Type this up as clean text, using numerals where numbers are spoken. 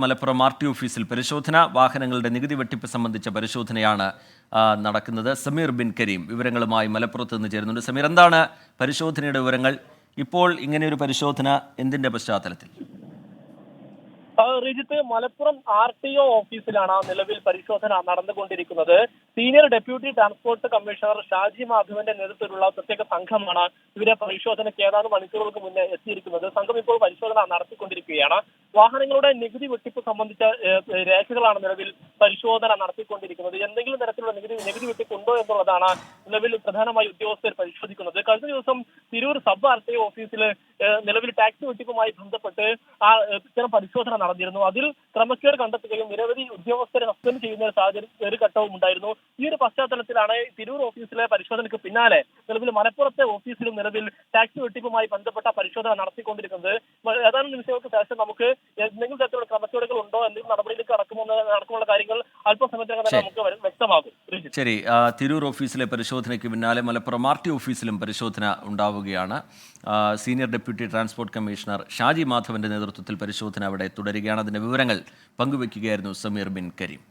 Malappuram R T ഓഫീസിൽ പരിശോധന. വാഹനങ്ങളുടെ നികുതി വെട്ടിപ്പ് സംബന്ധിച്ച പരിശോധനയാണ് നടക്കുന്നത്. സമീർ ബിൻ കരീം വിവരങ്ങളുമായി മലപ്പുറത്ത് നിന്ന് ചേരുന്നുണ്ട്. സമീർ, എന്താണ് പരിശോധനയുടെ വിവരങ്ങൾ? ഇപ്പോൾ ഇങ്ങനെയൊരു പരിശോധന എന്തിന്റെ പശ്ചാത്തലത്തിൽ? റിജിത്ത്, മലപ്പുറം RTO ഓഫീസിലാണ് നിലവിൽ പരിശോധന നടന്നുകൊണ്ടിരിക്കുന്നത്. Senior deputy transport commissioner Shaji മാധവന്റെ നേതൃത്വത്തിലുള്ള പ്രത്യേക സംഘമാണ് ഇവരെ പരിശോധനയ്ക്ക് ഏതാനും മണിക്കൂറുകൾക്ക് മുന്നേ എത്തിയിരിക്കുന്നത്. സംഘം ഇപ്പോൾ പരിശോധന നടത്തിക്കൊണ്ടിരിക്കുകയാണ്. വാഹനങ്ങളുടെ നികുതി വെട്ടിപ്പ് സംബന്ധിച്ച രേഖകളാണ് നിലവിൽ പരിശോധന നടത്തിക്കൊണ്ടിരിക്കുന്നത്. എന്തെങ്കിലും തരത്തിലുള്ള നികുതി വെട്ടിപ്പ് ഉണ്ടോ എന്നുള്ളതാണ് നിലവിൽ പ്രധാനമായി ഉദ്യോഗസ്ഥർ പരിശോധിക്കുന്നത്. കഴിഞ്ഞ ദിവസം തിരൂർ സബ് RTO ഓഫീസിൽ നിലവിൽ ടാക്സ് വെട്ടിപ്പുമായി ബന്ധപ്പെട്ട് ഇത്തരം പരിശോധന നടന്നിരുന്നു. അതിൽ ക്രമക്കേട് കണ്ടെത്തുകയും നിരവധി ഉദ്യോഗസ്ഥരെ സസ്പെൻഡ് ചെയ്യുന്ന ഒരു ഘട്ടവും ഉണ്ടായിരുന്നു. ഈ ഒരു പശ്ചാത്തലത്തിലാണ് തിരൂർ ഓഫീസിലെ പരിശോധനയ്ക്ക് പിന്നാലെ നിലവിൽ മലപ്പുറത്തെ ഓഫീസിലും നിലവിൽ ടാക്സ് വെട്ടിപ്പുമായി ബന്ധപ്പെട്ട പരിശോധന നടത്തിക്കൊണ്ടിരിക്കുന്നത്. ഏതാനും നിമിഷങ്ങൾക്ക് ശേഷം നമുക്ക് എന്തെങ്കിലും തരത്തിലുള്ള ക്രമക്കേടുകൾ ഉണ്ടോ, എന്തെങ്കിലും നടപടിയിലേക്ക് നടക്കുമുള്ള കാര്യങ്ങൾ അല്പസമയത്തിനകം തന്നെ നമുക്ക് വ്യക്തമാകും. ശരി, തിരൂർ ഓഫീസിലെ പരിശോധനയ്ക്ക് പിന്നാലെ മലപ്പുറം RT ഓഫീസിലും പരിശോധന ഉണ്ടാവുകയാണ്. Senior deputy transport commissioner Shaji മാധവന്റെ നേതൃത്വത്തിൽ പരിശോധന അവിടെ തുടരുകയാണ്. അതിന്റെ വിവരങ്ങൾ പങ്കുവയ്ക്കുകയായിരുന്നു സമീർ ബിൻ കരീം.